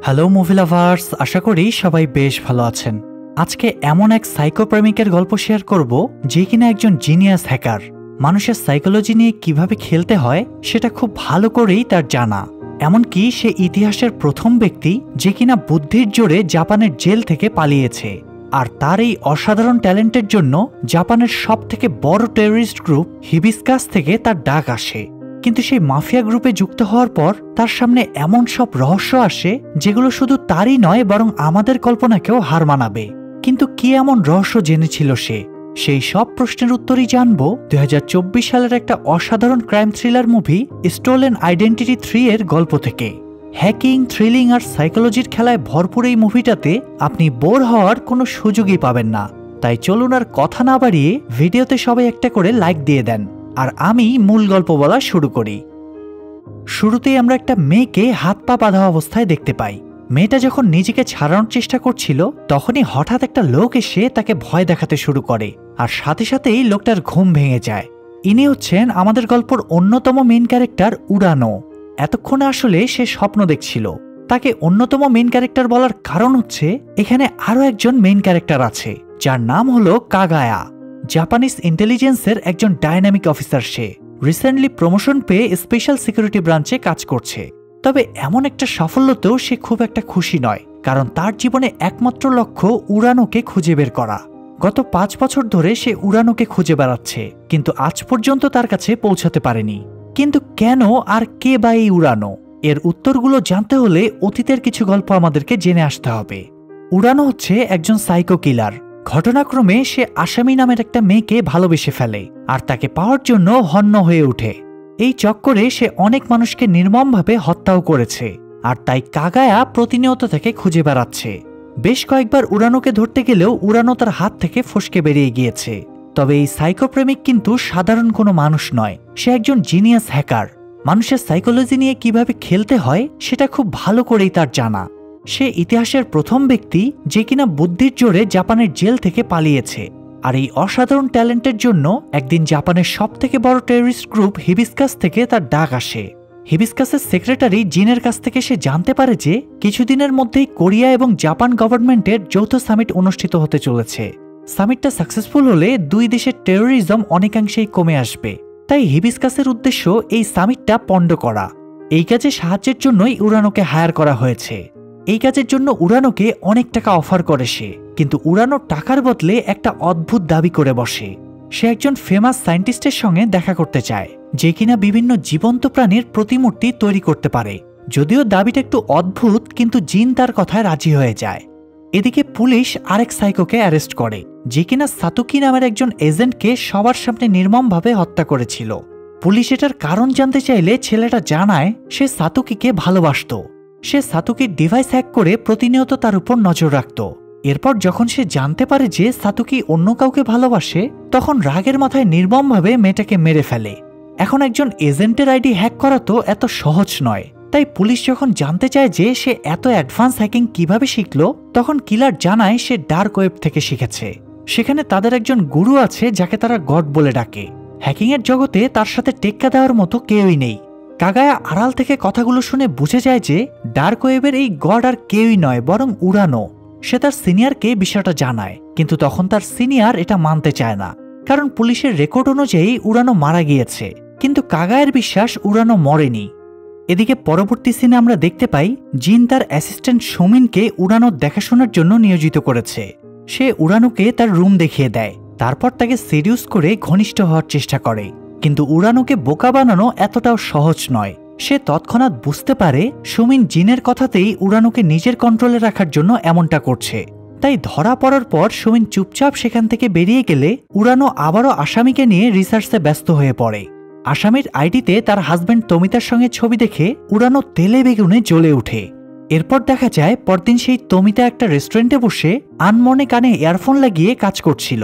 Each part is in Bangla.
হ্যালো মুভি লাভার্স, আশা করি সবাই বেশ ভালো আছেন। আজকে এমন এক সাইকোপ্রেমিকের গল্প শেয়ার করব যে কিনা একজন জিনিয়াস হ্যাকার। মানুষের সাইকোলজি নিয়ে কিভাবে খেলতে হয় সেটা খুব ভালো করেই তার জানা। এমনকি সে ইতিহাসের প্রথম ব্যক্তি যে কিনা বুদ্ধির জোরে জাপানের জেল থেকে পালিয়েছে। আর তার এই অসাধারণ ট্যালেন্টের জন্য জাপানের সবথেকে বড় টেররিস্ট গ্রুপ হিবিস্কাস থেকে তার ডাক আসে। কিন্তু সেই মাফিয়া গ্রুপে যুক্ত হওয়ার পর তার সামনে এমন সব রহস্য আসে যেগুলো শুধু তারই নয় বরং আমাদের কল্পনাকেও হার মানাবে। কিন্তু কি এমন রহস্য জেনেছিল সে? সেই সব প্রশ্নের উত্তরই জানবো 2024 সালের একটা অসাধারণ crime thriller movie stolen identity 3 এর গল্প থেকে। হ্যাকিং, থ্রিলিং আর সাইকোলজির খেলায় ভরপুর এই মুভিটাতে আপনি বোর হওয়ার কোনো সুযোগই পাবেন না। তাই চলুন আর কথা না বাড়িয়ে ভিডিওতে সবাই একটা করে লাইক দিয়ে দেন, আর আমি মূল গল্প বলা শুরু করি। শুরুতেই আমরা একটা মেয়েকে হাত পা বাঁধা অবস্থায় দেখতে পাই। মেয়েটা যখন নিজেকে ছাড়ানোর চেষ্টা করছিল তখনই হঠাৎ একটা লোক এসে তাকে ভয় দেখাতে শুরু করে, আর সাথে সাথেই লোকটার ঘুম ভেঙে যায়। ইনি হচ্ছেন আমাদের গল্পের অন্যতম মেইন ক্যারেক্টার উরানো। এতক্ষণে আসলে সে স্বপ্ন দেখছিল। তাকে অন্যতম মেইন ক্যারেক্টার বলার কারণ হচ্ছে এখানে আরো একজন মেইন ক্যারেক্টার আছে যার নাম হলো কাগায়া। জাপানিজ ইন্টেলিজেন্সের একজন ডাইনামিক অফিসার। সে রিসেন্টলি প্রমোশন পেয়ে স্পেশাল সিকিউরিটি ব্রাঞ্চে কাজ করছে। তবে এমন একটা সাফল্যতেও সে খুব একটা খুশি নয়, কারণ তার জীবনে একমাত্র লক্ষ্য উরানোকে খুঁজে বের করা। গত 5 বছর ধরে সে উরানোকে খুঁজে বেড়াচ্ছে, কিন্তু আজ পর্যন্ত তার কাছে পৌঁছাতে পারেনি। কিন্তু কেন আর কে বা এই উরানো? এর উত্তরগুলো জানতে হলে অতীতের কিছু গল্প আমাদেরকে জেনে আসতে হবে। উরানো হচ্ছে একজন সাইকো কিলার। ঘটনাক্রমে সে আসামি নামের একটা মেয়েকে ভালোবেসে ফেলে আর তাকে পাওয়ার জন্য হন্য হয়ে ওঠে। এই চক্করে সে অনেক মানুষকে নির্মমভাবে হত্যাও করেছে, আর তাই কাগায়া প্রতিনিয়ত তাকে খুঁজে বেড়াচ্ছে। বেশ কয়েকবার উরানোকে ধরতে গেলেও উরানো তার হাত থেকে ফসকে বেরিয়ে গিয়েছে। তবে এই সাইকোপ্রেমিক কিন্তু সাধারণ কোনো মানুষ নয়, সে একজন জিনিয়াস হ্যাকার। মানুষের সাইকোলজি নিয়ে কিভাবে খেলতে হয় সেটা খুব ভালো করেই তার জানা। সে ইতিহাসের প্রথম ব্যক্তি যে কিনা বুদ্ধির জোরে জাপানের জেল থেকে পালিয়েছে। আর এই অসাধারণ ট্যালেন্টের জন্য একদিন জাপানের সবথেকে বড় টেররিস্ট গ্রুপ হিবিস্কাস থেকে তার ডাক আসে। হিবিস্কাসের সেক্রেটারি জিনের কাছ থেকে সে জানতে পারে যে কিছুদিনের মধ্যেই কোরিয়া এবং জাপান গভর্নমেন্টের যৌথ সামিট অনুষ্ঠিত হতে চলেছে। সামিটটা সাকসেসফুল হলে দুই দেশের টেরোরিজম অনেকাংশেই কমে আসবে। তাই হিবিস্কাসের উদ্দেশ্য এই সামিটটা পণ্ড করা। এই কাজে সাহায্যের জন্যই উরানোকে হায়ার করা হয়েছে। এই কাজের জন্য উরানোকে অনেক টাকা অফার করে সে, কিন্তু উরানো টাকার বদলে একটা অদ্ভুত দাবি করে বসে। সে একজন ফেমাস সায়েন্টিস্টের সঙ্গে দেখা করতে চায় যে কিনা বিভিন্ন জীবন্ত প্রাণীর প্রতিমূর্তি তৈরি করতে পারে। যদিও দাবিটা একটু অদ্ভুত, কিন্তু জিন তার কথায় রাজি হয়ে যায়। এদিকে পুলিশ আরেক সাইকোকে অ্যারেস্ট করে যে কিনা সাতুকি নামের একজন এজেন্টকে সবার সামনে নির্মমভাবে হত্যা করেছিল। পুলিশ এটার কারণ জানতে চাইলে ছেলেটা জানায় সে সাতুকিকে ভালোবাসত। সে সাতুকির ডিভাইস হ্যাক করে প্রতিনিয়ত তার উপর নজর রাখত। এরপর যখন সে জানতে পারে যে সাতুকি অন্য কাউকে ভালোবাসে, তখন রাগের মাথায় নির্মমভাবে মেয়েটাকে মেরে ফেলে। এখন একজন এজেন্টের আইডি হ্যাক করা তো এত সহজ নয়। তাই পুলিশ যখন জানতে চায় যে সে এত অ্যাডভান্স হ্যাকিং কিভাবে শিখল, তখন কিলার জানায় সে ডার্ক ওয়েব থেকে শিখেছে। সেখানে তাদের একজন গুরু আছে যাকে তারা গড বলে ডাকে। হ্যাকিংয়ের জগতে তার সাথে টেক্কা দেওয়ার মতো কেউই নেই। কাগায়া আড়াল থেকে কথাগুলো শুনে বুঝে যায় যে ডার্ক ওয়েবের এই গড আর কেউই নয় বরং উরানো। সে তার সিনিয়রকে বিষয়টা জানায়, কিন্তু তখন তার সিনিয়র এটা মানতে চায় না, কারণ পুলিশের রেকর্ড অনুযায়ী উরানো মারা গিয়েছে। কিন্তু কাগায়ের বিশ্বাস উরানো মরেনি। এদিকে পরবর্তী সিনে আমরা দেখতে পাই জিন তার অ্যাসিস্ট্যান্ট সুমিনকে উরানোর দেখাশোনার জন্য নিয়োজিত করেছে। সে উরানোকে তার রুম দেখিয়ে দেয়, তারপর তাকে সিডিউস করে ঘনিষ্ঠ হওয়ার চেষ্টা করে। কিন্তু উরানোকে বোকা বানানো এতটাও সহজ নয়। সে তৎক্ষণাৎ বুঝতে পারে সুমিন জিনের কথাতেই উরানোকে নিজের কন্ট্রোলে রাখার জন্য এমনটা করছে। তাই ধরা পড়ার পর সুমিন চুপচাপ সেখান থেকে বেরিয়ে গেলে উরানো আবারও আসামিকে নিয়ে রিসার্চে ব্যস্ত হয়ে পড়ে। আসামির আইডিতে তার হাজব্যান্ড তমিতার সঙ্গে ছবি দেখে উরানো তেলে বেগুনে জ্বলে ওঠে। এরপর দেখা যায় পরদিন সেই তমিতা একটা রেস্টুরেন্টে বসে আনমনে কানে ইয়ারফোন লাগিয়ে কাজ করছিল।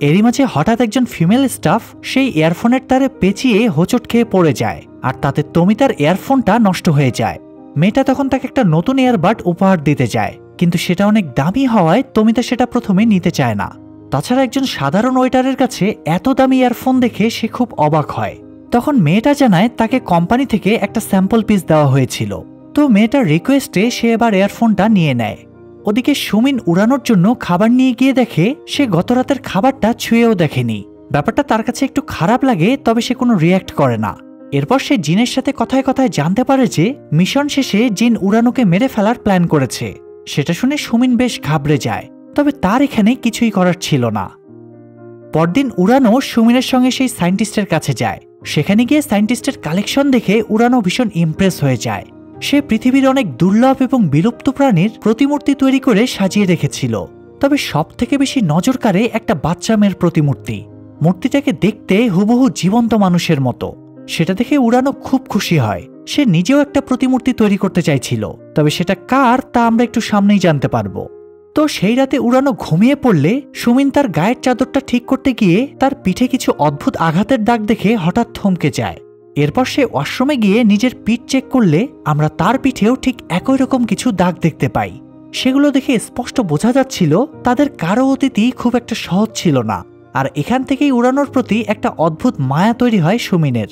এরই মাঝে হঠাৎ একজন ফিমেল স্টাফ সেই ইয়ারফোনের তারে পেঁচিয়ে হোঁচট খেয়ে পড়ে যায়, আর তাতে তমিতার ইয়ারফোনটা নষ্ট হয়ে যায়। মেয়েটা তখন তাকে একটা নতুন ইয়ারবাড উপহার দিতে যায়, কিন্তু সেটা অনেক দামি হওয়ায় তমিতা সেটা প্রথমে নিতে চায় না। তাছাড়া একজন সাধারণ ওয়েটারের কাছে এত দামি ইয়ারফোন দেখে সে খুব অবাক হয়। তখন মেয়েটা জানায় তাকে কোম্পানি থেকে একটা স্যাম্পল পিস দেওয়া হয়েছিল। তো মেয়েটার রিকোয়েস্টে সে এবার এয়ারফোনটা নিয়ে নেয়। ওদিকে সুমিন উড়ানোর জন্য খাবার নিয়ে গিয়ে দেখে সে গত রাতের খাবারটা ছুঁয়েও দেখেনি। ব্যাপারটা তার কাছে একটু খারাপ লাগে, তবে সে কোনো রিয়্যাক্ট করে না। এরপর সে জিনের সাথে কথায় কথায় জানতে পারে যে মিশন শেষে জিন উড়ানোকে মেরে ফেলার প্ল্যান করেছে। সেটা শুনে সুমিন বেশ ঘাবড়ে যায়, তবে তার এখানে কিছুই করার ছিল না। পরদিন উড়ানো সুমিনের সঙ্গে সেই সায়েন্টিস্টের কাছে যায়। সেখানে গিয়ে সায়েন্টিস্টের কালেকশন দেখে উড়ানো ভীষণ ইমপ্রেস হয়ে যায়। সে পৃথিবীর অনেক দুর্লভ এবং বিলুপ্ত প্রাণীর প্রতিমূর্তি তৈরি করে সাজিয়ে রেখেছিল, তবে সব থেকে বেশি নজর কাড়ে একটা বাচ্চা মেয়ের প্রতিমূর্তি। মূর্তিটাকে দেখতে হুবহু জীবন্ত মানুষের মতো। সেটা দেখে উড়ানো খুব খুশি হয়। সে নিজেও একটা প্রতিমূর্তি তৈরি করতে চাইছিল, তবে সেটা কার তা আমরা একটু সামনেই জানতে পারবো। তো সেই রাতে উড়ানো ঘুমিয়ে পড়লে সুমিন তার গায়ের চাদরটা ঠিক করতে গিয়ে তার পিঠে কিছু অদ্ভুত আঘাতের দাগ দেখে হঠাৎ থমকে যায়। এরপর সে ওয়াশরুমে গিয়ে নিজের পিঠ চেক করলে আমরা তার পিঠেও ঠিক একই রকম কিছু দাগ দেখতে পাই। সেগুলো দেখে স্পষ্ট বোঝা যাচ্ছিল তাদের কারো অতীতই খুব একটা সহজ ছিল না, আর এখান থেকেই উড়ানোর প্রতি একটা অদ্ভুত মায়া তৈরি হয় সুমিনের।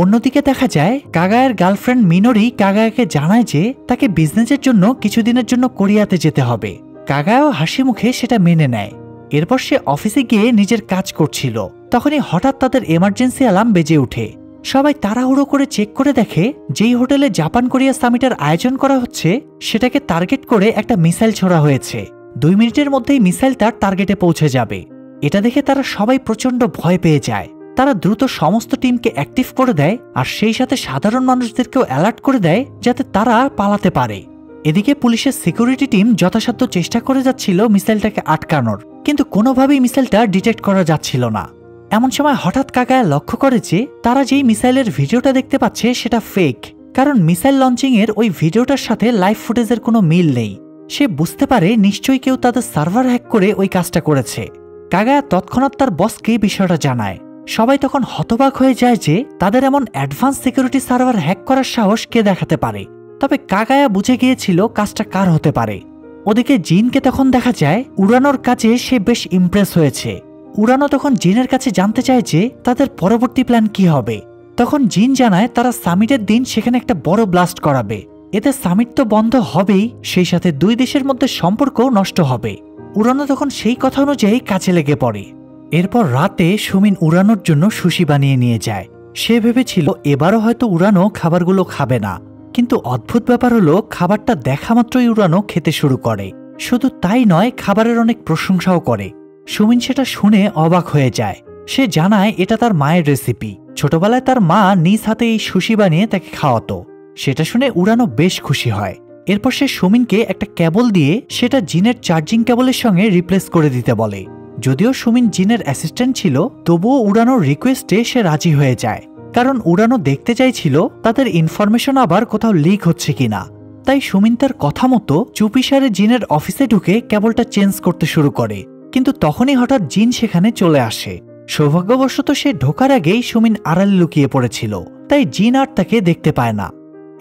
অন্যদিকে দেখা যায় কাগায়ের গার্লফ্রেন্ড মিনোরি কাগায়াকে জানায় যে তাকে বিজনেসের জন্য কিছুদিনের জন্য কোরিয়াতে যেতে হবে। কাগায়াও হাসি মুখে সেটা মেনে নেয়। এরপর সে অফিসে গিয়ে নিজের কাজ করছিল, তখনই হঠাৎ তাদের এমার্জেন্সি অ্যালার্ম বেজে ওঠে। সবাই তাড়াহুড়ো করে চেক করে দেখে যেই হোটেলে জাপান কোরিয়া সামিটের আয়োজন করা হচ্ছে সেটাকে টার্গেট করে একটা মিসাইল ছোড়া হয়েছে। 2 মিনিটের মধ্যেই মিসাইল তার টার্গেটে পৌঁছে যাবে। এটা দেখে তারা সবাই প্রচন্ড ভয় পেয়ে যায়। তারা দ্রুত সমস্ত টিমকে অ্যাক্টিভ করে দেয়, আর সেই সাথে সাধারণ মানুষদেরকেও অ্যালার্ট করে দেয় যাতে তারা পালাতে পারে। এদিকে পুলিশের সিকিউরিটি টিম যথাসাধ্য চেষ্টা করে যাচ্ছিল মিসাইলটাকে আটকানোর, কিন্তু কোনোভাবেই মিসাইলটা ডিটেক্ট করা যাচ্ছিল না। এমন সময় হঠাৎ কাগায়া লক্ষ্য করে যে তারা যেই মিসাইলের ভিডিওটা দেখতে পাচ্ছে সেটা ফেক, কারণ মিসাইল লঞ্চিং এর ওই ভিডিওটার সাথে লাইভ ফুটেজের কোনো মিল নেই। সে বুঝতে পারে নিশ্চয়ই কেউ তাদের সার্ভার হ্যাক করে ওই কাজটা করেছে। কাগায়া তৎক্ষণাৎ তার বসকে বিষয়টা জানায়। সবাই তখন হতবাক হয়ে যায় যে তাদের এমন অ্যাডভান্স সিকিউরিটি সার্ভার হ্যাক করার সাহস কে দেখাতে পারে। তবে কাগায়া বুঝে গিয়েছিল কাজটা কার হতে পারে। ওদিকে জিনকে তখন দেখা যায় উড়ানোর কাজে সে বেশ ইমপ্রেস হয়েছে। উড়ানো তখন জিনের কাছে জানতে চায় যে তাদের পরবর্তী প্ল্যান কি হবে। তখন জিন জানায় তারা সামিটের দিন সেখানে একটা বড় ব্লাস্ট করাবে। এতে সামিট তো বন্ধ হবেই, সেই সাথে 2 দেশের মধ্যে সম্পর্কও নষ্ট হবে। উড়ানো তখন সেই কথা অনুযায়ী কাজে লেগে পড়ে। এরপর রাতে সুমিন উড়ানোর জন্য সুশি বানিয়ে নিয়ে যায়। সে ভেবেছিল এবারও হয়তো উড়ানো খাবারগুলো খাবে না, কিন্তু অদ্ভুত ব্যাপার হলো খাবারটা দেখা মাত্রই উড়ানো খেতে শুরু করে। শুধু তাই নয়, খাবারের অনেক প্রশংসাও করে। সুমিন সেটা শুনে অবাক হয়ে যায়। সে জানায় এটা তার মায়ের রেসিপি। ছোটবেলায় তার মা নিজ হাতে এই সুশি বানিয়ে তাকে খাওয়াতো। সেটা শুনে উড়ানো বেশ খুশি হয়। এরপর সে সুমিনকে একটা কেবল দিয়ে সেটা জিনের চার্জিং কেবলের সঙ্গে রিপ্লেস করে দিতে বলে। যদিও সুমিন জিনের অ্যাসিস্ট্যান্ট ছিল, তবুও উড়ানোর রিকোয়েস্টে সে রাজি হয়ে যায়, কারণ উড়ানো দেখতে চাইছিল তাদের ইনফরমেশন আবার কোথাও লিক হচ্ছে কিনা। তাই সুমিন তার কথা মতো চুপিসারে জিনের অফিসে ঢুকে কেবলটা চেঞ্জ করতে শুরু করে, কিন্তু তখনই হঠাৎ জিন সেখানে চলে আসে। সৌভাগ্যবশত সে ঢোকার আগেই সুমিন আড়ালে লুকিয়ে পড়েছিল, তাই জিন আর তাকে দেখতে পায় না।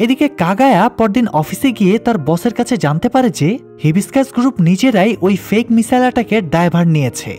এদিকে কাগায়া পরদিন অফিসে গিয়ে তার বসের কাছে জানতে পারে যে হিবিস্কাস গ্রুপ নিজেরাই ওই ফেক মিসাইল অ্যাটাকের দায়ভার নিয়েছে।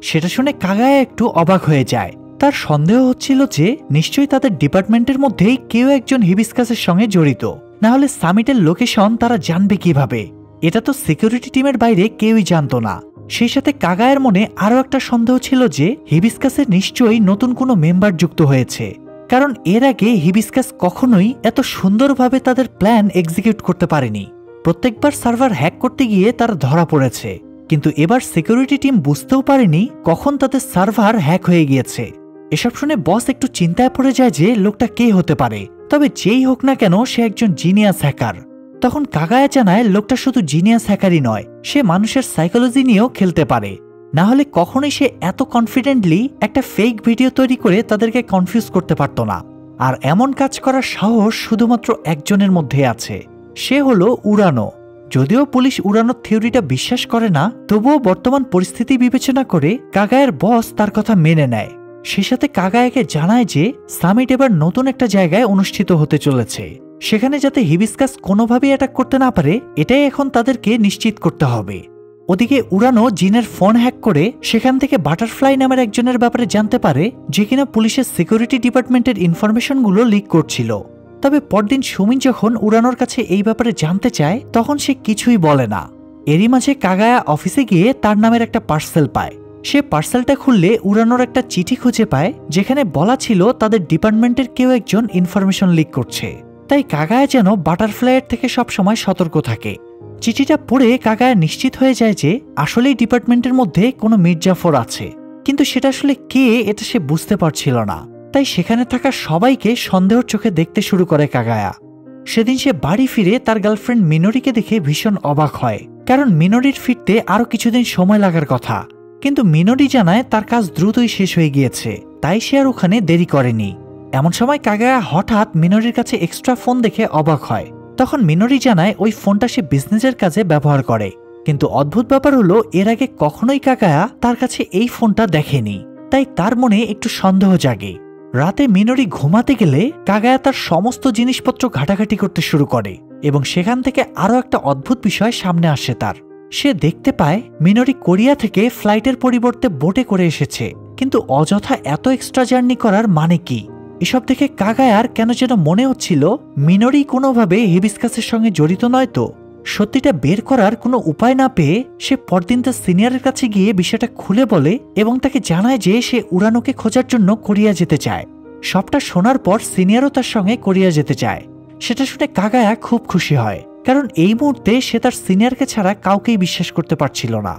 সেটা শুনে কাগায়া একটু অবাক হয়ে যায়। তার সন্দেহ হচ্ছিল যে নিশ্চয়ই তাদের ডিপার্টমেন্টের মধ্যেই কেউ একজন হিবিস্কাসের সঙ্গে জড়িত, না হলে সামিটের লোকেশন তারা জানবে কিভাবে। এটা তো সিকিউরিটি টিমের বাইরে কেউই জানতো না। সেই সাথে কাগায়ের মনে আরও একটা সন্দেহ ছিল যে হিবিস্কাসের নিশ্চয়ই নতুন কোনো মেম্বার যুক্ত হয়েছে, কারণ এর আগে হিবিস্কাস কখনোই এত সুন্দরভাবে তাদের প্ল্যান এক্সিকিউট করতে পারেনি। প্রত্যেকবার সার্ভার হ্যাক করতে গিয়ে তারা ধরা পড়েছে, কিন্তু এবার সিকিউরিটি টিম বুঝতেও পারেনি কখন তাদের সার্ভার হ্যাক হয়ে গিয়েছে। এসব শুনে বস একটু চিন্তায় পড়ে যায় যে লোকটা কে হতে পারে, তবে যেই হোক না কেন সে একজন জিনিয়াস হ্যাকার। তখন কাগায়া জানায় লোকটা শুধু জিনিয়াস হ্যাকারই নয়, সে মানুষের সাইকোলজি নিয়েও খেলতে পারে। না হলে কখনোই সে এত কনফিডেন্টলি একটা ফেক ভিডিও তৈরি করে তাদেরকে কনফিউজ করতে পারত না। আর এমন কাজ করার সাহস শুধুমাত্র একজনের মধ্যে আছে, সে হলো উড়ানো। যদিও পুলিশ উড়ানোর থিওরিটা বিশ্বাস করে না, তবুও বর্তমান পরিস্থিতি বিবেচনা করে কাগায়ের বস তার কথা মেনে নেয়। সে সাথে কাগায়াকে জানায় যে সামিট এবার নতুন একটা জায়গায় অনুষ্ঠিত হতে চলেছে, সেখানে যাতে হিবিস্কাস কোনোভাবেই অ্যাটাক করতে না পারে, এটাই এখন তাদেরকে নিশ্চিত করতে হবে। ওদিকে উড়ানো জিনের ফোন হ্যাক করে সেখান থেকে বাটারফ্লাই নামের একজনের ব্যাপারে জানতে পারে, যে কিনা পুলিশের সিকিউরিটি ডিপার্টমেন্টের ইনফরমেশনগুলো লিক করছিল। তবে পরদিন সুমিন যখন উড়ানোর কাছে এই ব্যাপারে জানতে চায় তখন সে কিছুই বলে না। এরই মাঝে কাগায়া অফিসে গিয়ে তার নামের একটা পার্সেল পায়। সে পার্সেলটা খুললে উড়ানোর একটা চিঠি খুঁজে পায় যেখানে বলা ছিল তাদের ডিপার্টমেন্টের কেউ একজন ইনফরমেশন লিক করছে। তাই কাগায়া যেন বাটারফ্লাইয়ের থেকে সবসময় সতর্ক থাকে। চিঠিটা পড়ে কাগায়া নিশ্চিত হয়ে যায় যে আসলেই ডিপার্টমেন্টের মধ্যে কোনো মির্জাফর আছে, কিন্তু সেটা আসলে কে এটা সে বুঝতে পারছিল না। তাই সেখানে থাকা সবাইকে সন্দেহের চোখে দেখতে শুরু করে কাগায়া। সেদিন সে বাড়ি ফিরে তার গার্লফ্রেন্ড মিনোরিকে দেখে ভীষণ অবাক হয়, কারণ মিনোরির ফিরতে আরো কিছুদিন সময় লাগার কথা। কিন্তু মিনোরি জানায় তার কাজ দ্রুতই শেষ হয়ে গিয়েছে, তাই সে আর ওখানে দেরি করেনি। এমন সময় কাগায়া হঠাৎ মিনোরির কাছে এক্সট্রা ফোন দেখে অবাক হয়। তখন মিনোরি জানায় ওই ফোনটা সে বিজনেসের কাজে ব্যবহার করে। কিন্তু অদ্ভুত ব্যাপার হলো এর আগে কখনোই কাগায়া তার কাছে এই ফোনটা দেখেনি, তাই তার মনে একটু সন্দেহ জাগে। রাতে মিনোরি ঘুমাতে গেলে কাগায়া তার সমস্ত জিনিসপত্র ঘাটাঘাটি করতে শুরু করে এবং সেখান থেকে আরো একটা অদ্ভুত বিষয় সামনে আসে তার। সে দেখতে পায় মিনোরি কোরিয়া থেকে ফ্লাইটের পরিবর্তে বোটে করে এসেছে, কিন্তু অযথা এত এক্সট্রা জার্নি করার মানে কি? এসব দেখে কাগায়ার কেন যেন মনে হচ্ছিল মিনোরি কোনোভাবে হিবিস্কাসের সঙ্গে জড়িত নয়। তো সত্যিটা বের করার কোনো উপায় না পেয়ে সে পরদিন তার সিনিয়রের কাছে গিয়ে বিষয়টা খুলে বলে এবং তাকে জানায় যে সে উড়ানোকে খোঁজার জন্য কোরিয়া যেতে চায়। সবটা শোনার পর সিনিয়রও তার সঙ্গে কোরিয়া যেতে চায়। সেটা শুনে কাগায়া খুব খুশি হয়, কারণ এই মুহূর্তে সে তার সিনিয়রকে ছাড়া কাউকেই বিশ্বাস করতে পারছিল না।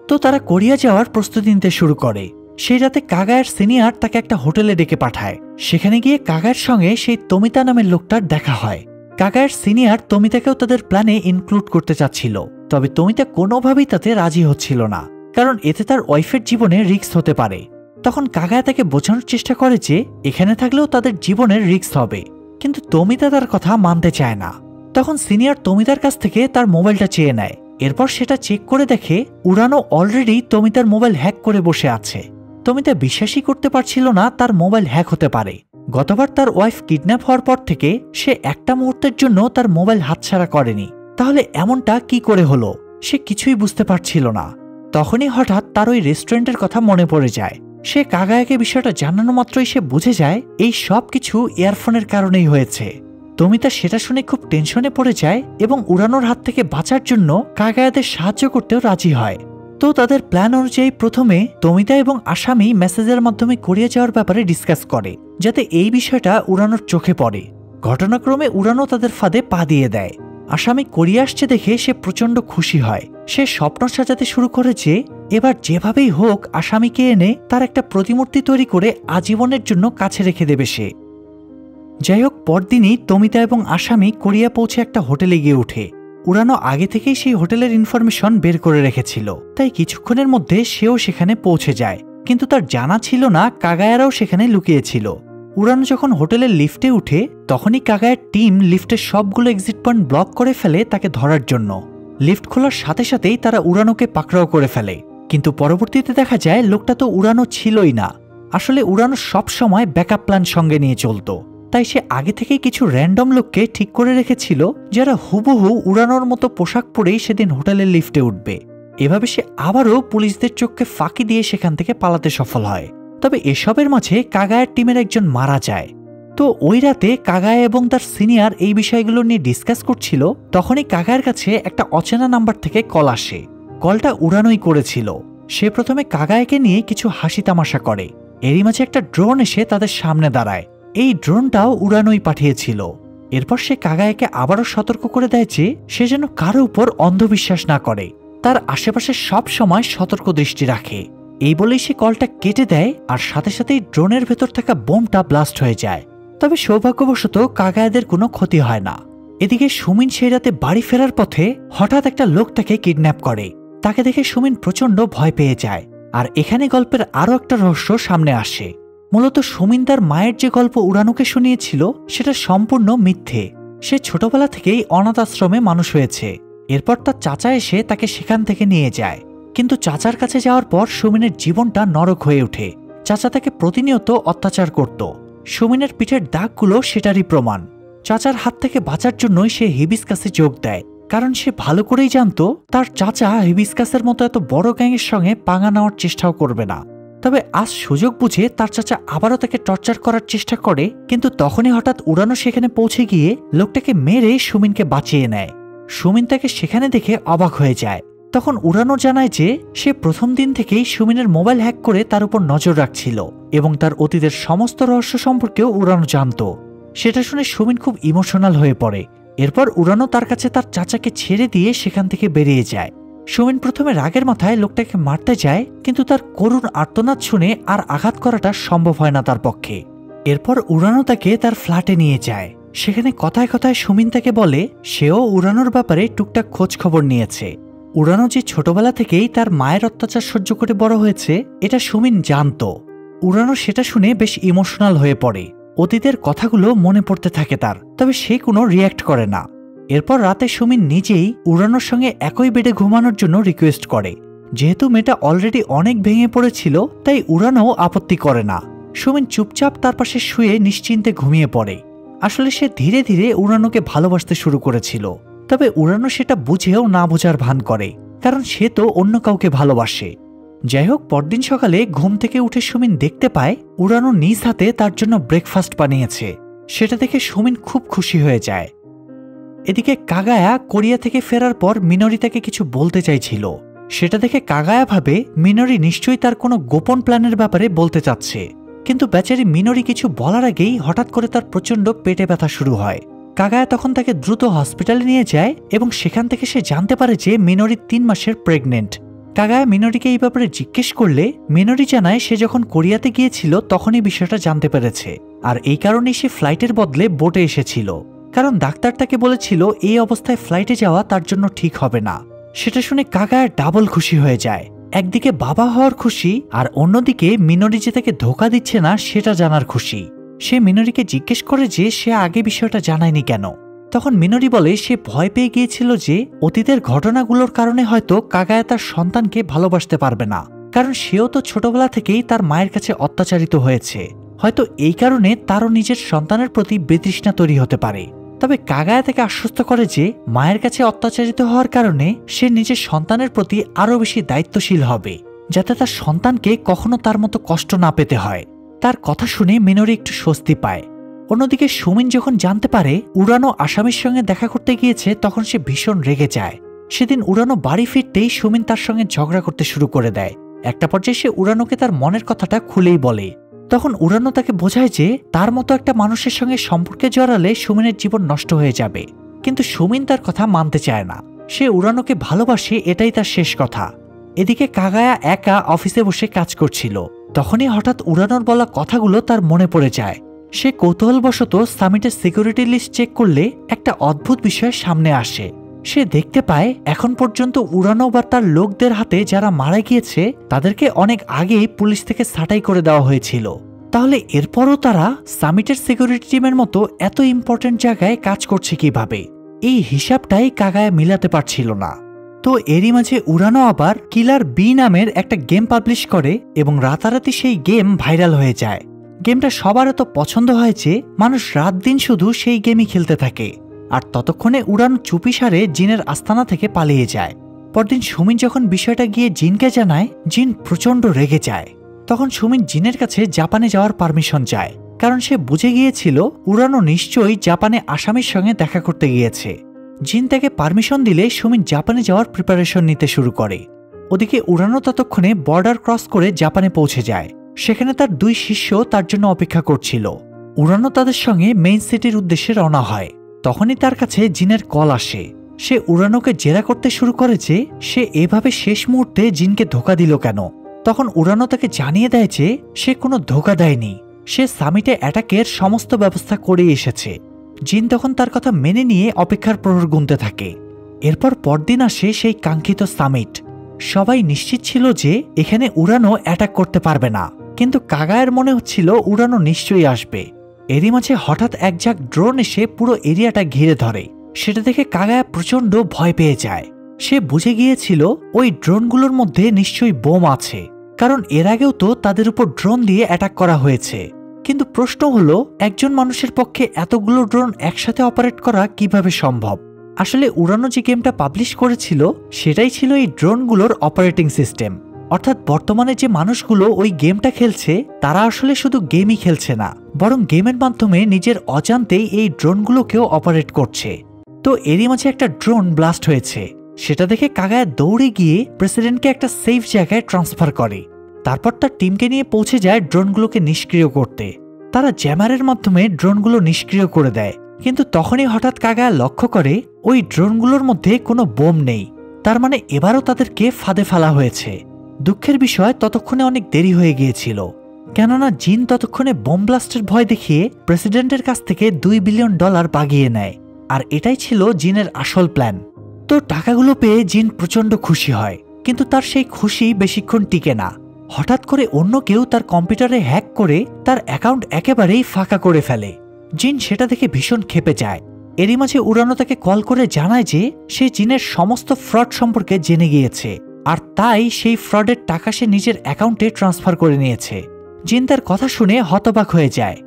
তো তারা কোরিয়া যাওয়ার প্রস্তুতি নিতে শুরু করে। সেই রাতে কাগায়ার সিনিয়র তাকে একটা হোটেলে ডেকে পাঠায়। সেখানে গিয়ে কাগায়ার সঙ্গে সেই তমিতা নামের লোকটার দেখা হয়। কাগায়ার সিনিয়র তমিতাকেও তাদের প্ল্যানে ইনক্লুড করতে চাচ্ছিল, তবে তমিতা কোনোভাবেই তাতে রাজি হচ্ছিল না, কারণ এতে তার ওয়াইফের জীবনে রিস্ক হতে পারে। তখন কাগায়া তাকে বোঝানোর চেষ্টা করে যে এখানে থাকলেও তাদের জীবনের রিস্ক হবে, কিন্তু তমিতা তার কথা মানতে চায় না। তখন সিনিয়র তমিতার কাছ থেকে তার মোবাইলটা চেয়ে নেয়। এরপর সেটা চেক করে দেখে উড়ানো অলরেডি তমিতার মোবাইল হ্যাক করে বসে আছে। তমিতা বিশ্বাসই করতে পারছিল না তার মোবাইল হ্যাক হতে পারে। গতবার তার ওয়াইফ কিডন্যাপ হওয়ার পর থেকে সে একটা মুহূর্তের জন্য তার মোবাইল হাতছাড়া করেনি, তাহলে এমনটা কি করে হলো সে কিছুই বুঝতে পারছিল না। তখনই হঠাৎ তার ওই রেস্টুরেন্টের কথা মনে পড়ে যায়। সে কাগায়াকে বিষয়টা জানানো মাত্রই সে বুঝে যায় এই সব কিছু ইয়ারফোনের কারণেই হয়েছে। তমিতা সেটা শুনে খুব টেনশনে পড়ে যায় এবং উড়ানোর হাত থেকে বাঁচার জন্য কাগায়াদের সাহায্য করতেও রাজি হয়। তো তাদের প্ল্যান অনুযায়ী প্রথমে তমিতা এবং আসামি মেসেজের মাধ্যমে কোরিয়া যাওয়ার ব্যাপারে ডিসকাস করে, যাতে এই বিষয়টা উড়ানোর চোখে পড়ে। ঘটনাক্রমে উড়ানো তাদের ফাঁদে পা দিয়ে দেয়। আসামি কোরিয়া আসছে দেখে সে প্রচন্ড খুশি হয়। সে স্বপ্ন সাজাতে শুরু করে যে এবার যেভাবেই হোক আসামিকে এনে তার একটা প্রতিমূর্তি তৈরি করে আজীবনের জন্য কাছে রেখে দেবে সে। যাই হোক, পরদিনই তমিতা এবং আসামি কোরিয়া পৌঁছে একটা হোটেলে গিয়ে ওঠে। উড়ানো আগে থেকেই সেই হোটেলের ইনফরমেশন বের করে রেখেছিল, তাই কিছুক্ষণের মধ্যে সেও সেখানে পৌঁছে যায়। কিন্তু তার জানা ছিল না কাগায়ারাও সেখানে লুকিয়েছিল। উড়ানো যখন হোটেলের লিফটে উঠে তখনই কাগায়ার টিম লিফটের সবগুলো এক্সিট পয়েন্ট ব্লক করে ফেলে তাকে ধরার জন্য। লিফট খোলার সাথে সাথেই তারা উড়ানোকে পাকড়াও করে ফেলে, কিন্তু পরবর্তীতে দেখা যায় লোকটা তো উড়ানো ছিলই না। আসলে উড়ানো সব সময় ব্যাকআপ প্ল্যান সঙ্গে নিয়ে চলতো, তাই সে আগে থেকেই কিছু র্যান্ডম লোককে ঠিক করে রেখেছিল যারা হুবহু উড়ানোর মতো পোশাক পরেই সেদিন হোটেলের লিফটে উঠবে। এভাবে সে আবারও পুলিশদের চোখকে ফাঁকি দিয়ে সেখান থেকে পালাতে সফল হয়। তবে এসবের মাঝে কাগায়ার টিমের একজন মারা যায়। তো ওই রাতে কাগায়া এবং তার সিনিয়র এই বিষয়গুলো নিয়ে ডিসকাস করছিল, তখনই কাগায়ার কাছে একটা অচেনা নাম্বার থেকে কল আসে। কলটা উড়ানোই করেছিল। সে প্রথমে কাগায়াকে নিয়ে কিছু হাসি তামাশা করে। এরই মাঝে একটা ড্রোন এসে তাদের সামনে দাঁড়ায়। এই ড্রোনটাও উড়ানোই পাঠিয়েছিল। এরপর সে কাগায়াকে আবারও সতর্ক করে দেয় যে সে যেন কারো উপর অন্ধবিশ্বাস না করে, তার আশেপাশে সব সময় সতর্ক দৃষ্টি রাখে। এই বলেই সে কলটা কেটে দেয়, আর সাথে সাথেই ড্রোনের ভেতর থাকা বোমটা ব্লাস্ট হয়ে যায়। তবে সৌভাগ্যবশত কাগায়াদের কোনো ক্ষতি হয় না। এদিকে সুমিন সেই রাতে বাড়ি ফেরার পথে হঠাৎ একটা লোক তাকে কিডন্যাপ করে। তাকে দেখে সুমিন প্রচন্ড ভয় পেয়ে যায়। আর এখানে গল্পের আরও একটা রহস্য সামনে আসে। মূলত সুমিন তার মায়ের যে গল্প উড়ানোকে শুনিয়েছিল সেটা সম্পূর্ণ মিথ্যে। সে ছোটবেলা থেকেই অনাথ আশ্রমে মানুষ হয়েছে। এরপর তার চাচা এসে তাকে সেখান থেকে নিয়ে যায়, কিন্তু চাচার কাছে যাওয়ার পর সুমিনের জীবনটা নরক হয়ে ওঠে। চাচা তাকে প্রতিনিয়ত অত্যাচার করত। সুমিনের পিঠের দাগগুলো সেটারই প্রমাণ। চাচার হাত থেকে বাঁচার জন্যই সে হিবিস্কাসে যোগ দেয়, কারণ সে ভালো করেই জানতো তার চাচা হিবিস্কাসের মতো এত বড় গ্যাংয়ের সঙ্গে পাঙ্গা নেওয়ার চেষ্টাও করবে না। তবে আজ সুযোগ বুঝে তার চাচা আবারও তাকে টর্চার করার চেষ্টা করে, কিন্তু তখনই হঠাৎ উড়ানো সেখানে পৌঁছে গিয়ে লোকটাকে মেরে সুমিনকে বাঁচিয়ে নেয়। সুমিন তাকে সেখানে দেখে অবাক হয়ে যায়। তখন উড়ানো জানায় যে সে প্রথম দিন থেকেই সুমিনের মোবাইল হ্যাক করে তার উপর নজর রাখছিল এবং তার অতীতের সমস্ত রহস্য সম্পর্কেও উড়ানো জানত। সেটা শুনে সুমিন খুব ইমোশনাল হয়ে পড়ে। এরপর উড়ানো তার কাছে তার চাচাকে ছেড়ে দিয়ে সেখান থেকে বেরিয়ে যায়। সুমিন প্রথমে রাগের মাথায় লোকটাকে মারতে যায়, কিন্তু তার করুণ আর্তনাদ শুনে আর আঘাত করাটা সম্ভব হয় না তার পক্ষে। এরপর উড়ানো তাকে তার ফ্ল্যাটে নিয়ে যায়। সেখানে কথায় কথায় সুমিন তাকে বলে সেও উড়ানোর ব্যাপারে টুকটাক খোঁজ খবর নিয়েছে। উড়ানো যে ছোটবেলা থেকেই তার মায়ের অত্যাচার সহ্য করে বড় হয়েছে এটা সুমিন জানত। উড়ানো সেটা শুনে বেশ ইমোশনাল হয়ে পড়ে। অতীতের কথাগুলো মনে পড়তে থাকে তার, তবে সে কোনো রিয়্যাক্ট করে না। এরপর রাতে সুমিন নিজেই উড়ানোর সঙ্গে একই বেডে ঘুমানোর জন্য রিকোয়েস্ট করে। যেহেতু মেয়েটা অলরেডি অনেক ভেঙে পড়েছিল তাই উড়ানো আপত্তি করে না। সুমিন চুপচাপ তার পাশে শুয়ে নিশ্চিন্তে ঘুমিয়ে পড়ে। আসলে সে ধীরে ধীরে উড়ানোকে ভালোবাসতে শুরু করেছিল, তবে উড়ানো সেটা বুঝেও না বোঝার ভান করে, কারণ সে তো অন্য কাউকে ভালোবাসে। যাই হোক, পরদিন সকালে ঘুম থেকে উঠে সুমিন দেখতে পায় উড়ানো নিজ হাতে তার জন্য ব্রেকফাস্ট বানিয়েছে। সেটা দেখে সুমিন খুব খুশি হয়ে যায়। এদিকে কাগায়া কোরিয়া থেকে ফেরার পর মিনোরি তাকে কিছু বলতে চাইছিল। সেটা দেখে কাগায়া ভাবে মিনোরি নিশ্চয়ই তার কোনো গোপন প্ল্যানের ব্যাপারে বলতে চাচ্ছে, কিন্তু বেচারি মিনোরি কিছু বলার আগেই হঠাৎ করে তার প্রচণ্ড পেটে ব্যথা শুরু হয়। কাগায়া তখন তাকে দ্রুত হসপিটালে নিয়ে যায় এবং সেখান থেকে সে জানতে পারে যে মিনোরি 3 মাসের প্রেগনেন্ট। কাগায়া মিনোরিকে এই ব্যাপারে জিজ্ঞেস করলে মিনোরি জানায় সে যখন কোরিয়াতে গিয়েছিল তখনই বিষয়টা জানতে পেরেছে, আর এই কারণেই সে ফ্লাইটের বদলে বোটে এসেছিল, কারণ ডাক্তার তাকে বলেছিল এই অবস্থায় ফ্লাইটে যাওয়া তার জন্য ঠিক হবে না। সেটা শুনে কাগায়া ডাবল খুশি হয়ে যায়। একদিকে বাবা হওয়ার খুশি, আর অন্যদিকে মিনোরি যে তাকে ধোকা দিচ্ছে না সেটা জানার খুশি। সে মিনোরিকে জিজ্ঞেস করে যে সে আগে বিষয়টা জানায়নি কেন। তখন মিনোরি বলে সে ভয় পেয়ে গিয়েছিল যে অতীতের ঘটনাগুলোর কারণে হয়তো কাগায়া তার সন্তানকে ভালোবাসতে পারবে না, কারণ সেও তো ছোটবেলা থেকেই তার মায়ের কাছে অত্যাচারিত হয়েছে। হয়তো এই কারণে তারও নিজের সন্তানের প্রতি বিতৃষ্ণা তৈরি হতে পারে। তবে কাগায়া তাকে আশ্বস্ত করে যে মায়ের কাছে অত্যাচারিত হওয়ার কারণে সে নিজের সন্তানের প্রতি আরও বেশি দায়িত্বশীল হবে, যাতে তার সন্তানকে কখনো তার মতো কষ্ট না পেতে হয়। তার কথা শুনে মিনোরি একটু স্বস্তি পায়। অন্যদিকে সুমিন যখন জানতে পারে উড়ানো আসামির সঙ্গে দেখা করতে গিয়েছে তখন সে ভীষণ রেগে যায়। সেদিন উড়ানো বাড়ি ফিরতেই সুমিন তার সঙ্গে ঝগড়া করতে শুরু করে দেয়। একটা পর্যায়ে সে উড়ানোকে তার মনের কথাটা খুলেই বলে। তখন উড়ানো তাকে বোঝায় যে তার মতো একটা মানুষের সঙ্গে সম্পর্কে জড়ালে সুমিনের জীবন নষ্ট হয়ে যাবে, কিন্তু সুমিন তার কথা মানতে চায় না। সে উড়ানোকে ভালোবাসে, এটাই তার শেষ কথা। এদিকে কাগায়া একা অফিসে বসে কাজ করছিল। তখনই হঠাৎ উড়ানোর বলা কথাগুলো তার মনে পড়ে যায়। সে কৌতূহলবশত সামিটের সিকিউরিটি লিস্ট চেক করলে একটা অদ্ভুত বিষয় সামনে আসে। সে দেখতে পায় এখন পর্যন্ত উড়ানো বা তার লোকদের হাতে যারা মারা গিয়েছে তাদেরকে অনেক আগেই পুলিশ থেকে ছাঁটাই করে দেওয়া হয়েছিল। তাহলে এরপরও তারা সামিটের সিকিউরিটি টিমের মতো এত ইম্পর্টেন্ট জায়গায় কাজ করছে কিভাবে? এই হিসাবটাই কাগায়া মিলাতে পারছিল না। তো এরই মাঝে উড়ানো আবার কিলার বি নামের একটা গেম পাবলিশ করে এবং রাতারাতি সেই গেম ভাইরাল হয়ে যায়। গেমটা সবার এত পছন্দ হয় যে মানুষ রাত দিন শুধু সেই গেমই খেলতে থাকে। আর ততক্ষণে উড়ানো চুপিসারে জিনের আস্তানা থেকে পালিয়ে যায়। পরদিন সুমিন যখন বিষয়টা গিয়ে জিনকে জানায়, জিন প্রচণ্ড রেগে যায়। তখন সুমিন জিনের কাছে জাপানে যাওয়ার পারমিশন চায়, কারণ সে বুঝে গিয়েছিল উড়ানো নিশ্চয়ই জাপানে আসামির সঙ্গে দেখা করতে গিয়েছে। জিন তাকে পারমিশন দিলে সুমিন জাপানে যাওয়ার প্রিপারেশন নিতে শুরু করে। ওদিকে উড়ানো ততক্ষণে বর্ডার ক্রস করে জাপানে পৌঁছে যায়। সেখানে তার 2 শিষ্য তার জন্য অপেক্ষা করছিল। উড়ানো তাদের সঙ্গে মেইন সিটির উদ্দেশ্যে রওনা হয়। তখনই তার কাছে জিনের কল আসে। সে উড়ানোকে জেরা করতে শুরু করে যে সে এভাবে শেষ মুহূর্তে জিনকে ধোকা দিল কেন। তখন উড়ানো তাকে জানিয়ে দেয় যে সে কোনো ধোকা দেয়নি, সে সামিটে অ্যাটাকের সমস্ত ব্যবস্থা করে এসেছে। জিন তখন তার কথা মেনে নিয়ে অপেক্ষার প্রহর গুনতে থাকে। এরপর পরদিন আসে সেই কাঙ্ক্ষিত সামিট। সবাই নিশ্চিত ছিল যে এখানে উড়ানো অ্যাটাক করতে পারবে না, কিন্তু কাগায়ের মনে হচ্ছিল উড়ানো নিশ্চয়ই আসবে। এরই মাঝে হঠাৎ এক ঝাঁক ড্রোন এসে পুরো এরিয়াটা ঘিরে ধরে। সেটা দেখে কাগায়া প্রচণ্ড ভয় পেয়ে যায়। সে বুঝে গিয়েছিল ওই ড্রোনগুলোর মধ্যে নিশ্চয়ই বোম আছে, কারণ এর আগেও তো তাদের উপর ড্রোন দিয়ে অ্যাটাক করা হয়েছে। কিন্তু প্রশ্ন হলো একজন মানুষের পক্ষে এতগুলো ড্রোন একসাথে অপারেট করা কিভাবে সম্ভব? আসলে উড়ানো যে গেমটা পাবলিশ করেছিল সেটাই ছিল এই ড্রোনগুলোর অপারেটিং সিস্টেম। অর্থাৎ বর্তমানে যে মানুষগুলো ওই গেমটা খেলছে তারা আসলে শুধু গেমই খেলছে না, বরং গেমের মাধ্যমে নিজের অজান্তেই এই ড্রোনগুলোকেও অপারেট করছে। তো এরই মাঝে একটা ড্রোন ব্লাস্ট হয়েছে, সেটা দেখে কাগায়া দৌড়ে গিয়ে প্রেসিডেন্টকে একটা সেফ জায়গায় ট্রান্সফার করে। তারপর তার টিমকে নিয়ে পৌঁছে যায় ড্রোনগুলোকে নিষ্ক্রিয় করতে। তারা জ্যামারের মাধ্যমে ড্রোনগুলো নিষ্ক্রিয় করে দেয়, কিন্তু তখনই হঠাৎ কাগায়া লক্ষ্য করে ওই ড্রোনগুলোর মধ্যে কোনো বোম নেই। তার মানে এবারও তাদেরকে ফাঁদে ফেলা হয়েছে। দুঃখের বিষয় ততক্ষণে অনেক দেরি হয়ে গিয়েছিল, কেননা জিন ততক্ষণে বোম ব্লাস্টের ভয় দেখিয়ে প্রেসিডেন্টের কাছ থেকে $2 বিলিয়ন বাগিয়ে নেয়। আর এটাই ছিল জিনের আসল প্ল্যান। তো টাকাগুলো পেয়ে জিন প্রচন্ড খুশি হয়, কিন্তু তার সেই খুশি বেশিক্ষণ টিকে না। হঠাৎ করে অন্য কেউ তার কম্পিউটারে হ্যাক করে তার অ্যাকাউন্ট একেবারেই ফাঁকা করে ফেলে। জিন সেটা দেখে ভীষণ ক্ষেপে যায়। এরই মাঝে উরানো তাকে কল করে জানায় যে সে জিনের সমস্ত ফ্রড সম্পর্কে জেনে গিয়েছে, আর তাই সেই ফ্রডের টাকা সে নিজের অ্যাকাউন্টে ট্রান্সফার করে নিয়েছে। জিন তার কথা শুনে হতবাক হয়ে যায়।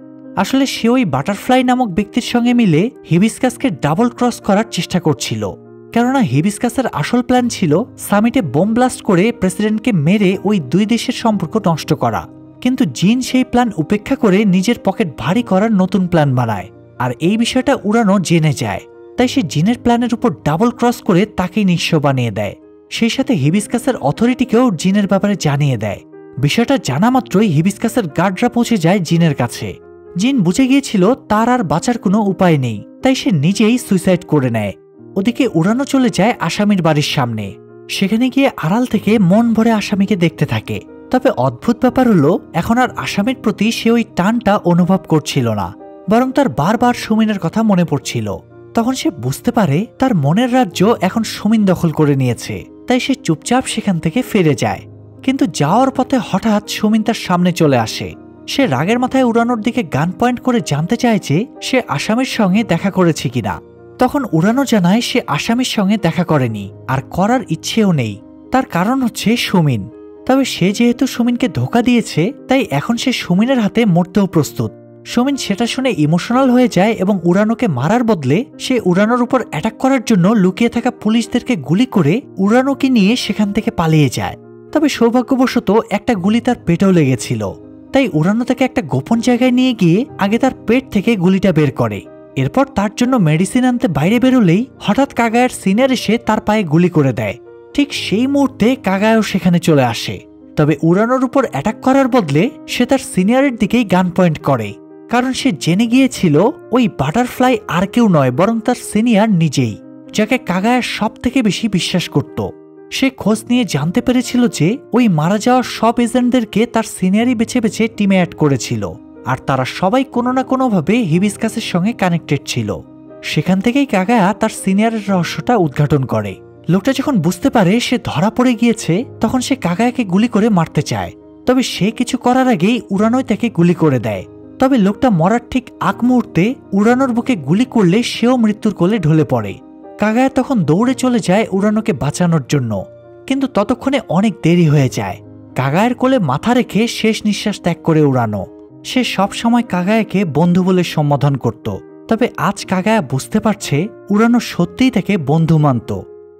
আসলে সে ওই বাটারফ্লাই নামক ব্যক্তির সঙ্গে মিলে হিবিস্কাসকে ডাবল ক্রস করার চেষ্টা করছিল, কেননা হিবিস্কাসের আসল প্ল্যান ছিল সামিটে বোম ব্লাস্ট করে প্রেসিডেন্টকে মেরে ওই দুই দেশের সম্পর্ক নষ্ট করা। কিন্তু জিন সেই প্ল্যান উপেক্ষা করে নিজের পকেট ভারী করার নতুন প্ল্যান বানায়, আর এই বিষয়টা উড়ানো জেনে যায়। তাই সে জিনের প্ল্যানের উপর ডাবল ক্রস করে তাকেই নিঃস্ব বানিয়ে দেয়। সেই সাথে হিবিস্কাসের অথরিটিকেও জিনের ব্যাপারে জানিয়ে দেয়। বিষয়টা জানা মাত্রই হিবিস্কাসের গার্ডরা পৌঁছে যায় জিনের কাছে। জিন বুঝে গিয়েছিল তার আর বাঁচার কোনো উপায় নেই, তাই সে নিজেই সুইসাইড করে নেয়। ওদিকে উড়ানো চলে যায় আসামির বাড়ির সামনে। সেখানে গিয়ে আড়াল থেকে মন ভরে আসামিকে দেখতে থাকে। তবে অদ্ভুত ব্যাপার হলো, এখন আর আসামির প্রতি সে ওই টানটা অনুভব করছিল না, বরং তার বারবার সুমিনের কথা মনে পড়ছিল। তখন সে বুঝতে পারে তার মনের রাজ্য এখন সুমিন দখল করে নিয়েছে, তাই সে চুপচাপ সেখান থেকে ফিরে যায়। কিন্তু যাওয়ার পথে হঠাৎ সুমিন তার সামনে চলে আসে। সে রাগের মাথায় উড়ানোর দিকে গান পয়েন্ট করে জানতে চায় যে সে আসামির সঙ্গে দেখা করেছে কিনা। তখন উড়ানো জানায় সে আসামির সঙ্গে দেখা করেনি, আর করার ইচ্ছেও নেই। তার কারণ হচ্ছে সুমিন। তবে সে যেহেতু সুমিনকে ধোঁকা দিয়েছে, তাই এখন সে সুমিনের হাতে মরতেও প্রস্তুত। সুমিন সেটা শুনে ইমোশনাল হয়ে যায় এবং উড়ানোকে মারার বদলে সে উড়ানোর উপর অ্যাটাক করার জন্য লুকিয়ে থাকা পুলিশদেরকে গুলি করে উড়ানোকে নিয়ে সেখান থেকে পালিয়ে যায়। তবে সৌভাগ্যবশত একটা গুলি তার পেটেও লেগেছিল, তাই উড়ানো তাকে একটা গোপন জায়গায় নিয়ে গিয়ে আগে তার পেট থেকে গুলিটা বের করে। এরপর তার জন্য মেডিসিন আনতে বাইরে বেরোলেই হঠাৎ কাগায়ের সিনিয়র এসে তার পায়ে গুলি করে দেয়। ঠিক সেই মুহূর্তে কাগায়ও সেখানে চলে আসে। তবে উড়ানোর উপর অ্যাটাক করার বদলে সে তার সিনিয়রের দিকেই গান পয়েন্ট করে, কারণ সে জেনে গিয়েছিল ওই বাটারফ্লাই আর কেউ নয় বরং তার সিনিয়র নিজেই, যাকে কাগায়া সব থেকে বেশি বিশ্বাস করত। সে খোঁজ নিয়ে জানতে পেরেছিল যে ওই মারা যাওয়া সব এজেন্টদেরকে তার সিনিয়রই বেছে বেছে টিমে অ্যাড করেছিল, আর তারা সবাই কোনো না কোনোভাবে হিবিস্কাসের সঙ্গে কানেক্টেড ছিল। সেখান থেকেই কাগায়া তার সিনিয়রের রহস্যটা উদ্ঘাটন করে। লোকটা যখন বুঝতে পারে সে ধরা পড়ে গিয়েছে, তখন সে কাগায়াকে গুলি করে মারতে চায়। তবে সে কিছু করার আগেই উড়ানোই তাকে গুলি করে দেয়। তবে লোকটা মরার ঠিক আগ মুহূর্তে উড়ানোর বুকে গুলি করলে সেও মৃত্যুর কোলে ঢলে পড়ে। কাগায়া তখন দৌড়ে চলে যায় উড়ানোকে বাঁচানোর জন্য, কিন্তু ততক্ষণে অনেক দেরি হয়ে যায়। কাগায়ের কোলে মাথা রেখে শেষ নিঃশ্বাস ত্যাগ করে উড়ানো। সে সব সময় কাগায়াকে বন্ধু বলে সম্বোধন করত, তবে আজ কাগায়া বুঝতে পারছে উড়ানো সত্যিই তাকে বন্ধু মানত।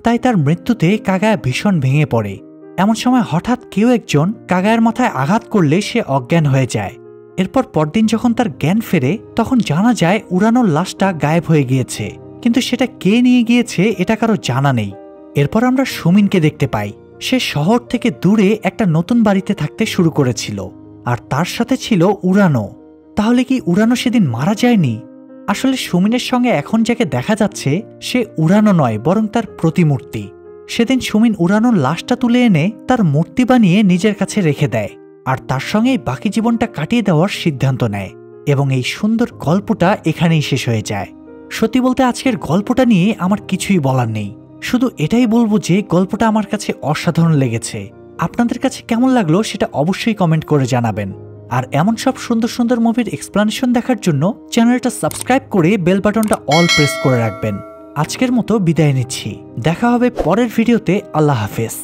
তাই তার মৃত্যুতে কাগায়া ভীষণ ভেঙে পড়ে। এমন সময় হঠাৎ কেউ একজন কাগায়ের মাথায় আঘাত করলে সে অজ্ঞান হয়ে যায়। এরপর পরদিন যখন তার জ্ঞান ফেরে, তখন জানা যায় উড়ানোর লাশটা গায়েব হয়ে গিয়েছে, কিন্তু সেটা কে নিয়ে গিয়েছে এটা কারো জানা নেই। এরপর আমরা সুমিনকে দেখতে পাই। সে শহর থেকে দূরে একটা নতুন বাড়িতে থাকতে শুরু করেছিল, আর তার সাথে ছিল উড়ানো। তাহলে কি উড়ানো সেদিন মারা যায়নি? আসলে সুমিনের সঙ্গে এখন যাকে দেখা যাচ্ছে সে উড়ানো নয় বরং তার প্রতিমূর্তি। সেদিন সুমিন উড়ানোর লাশটা তুলে এনে তার মূর্তি বানিয়ে নিজের কাছে রেখে দেয়, আর তার সঙ্গেই বাকি জীবনটা কাটিয়ে দেওয়ার সিদ্ধান্ত নেয়। এবং এই সুন্দর গল্পটা এখানেই শেষ হয়ে যায়। সত্যি বলতে আজকের গল্পটা নিয়ে আমার কিছুই বলার নেই, শুধু এটাই বলবো যে গল্পটা আমার কাছে অসাধারণ লেগেছে। আপনাদের কাছে কেমন লাগলো সেটা অবশ্যই কমেন্ট করে জানাবেন। আর এমন সব সুন্দর সুন্দর মুভির এক্সপ্লানেশন দেখার জন্য চ্যানেলটা সাবস্ক্রাইব করে বেল বাটনটা অল প্রেস করে রাখবেন। আজকের মতো বিদায় নিচ্ছি, দেখা হবে পরের ভিডিওতে। আল্লাহ হাফেজ।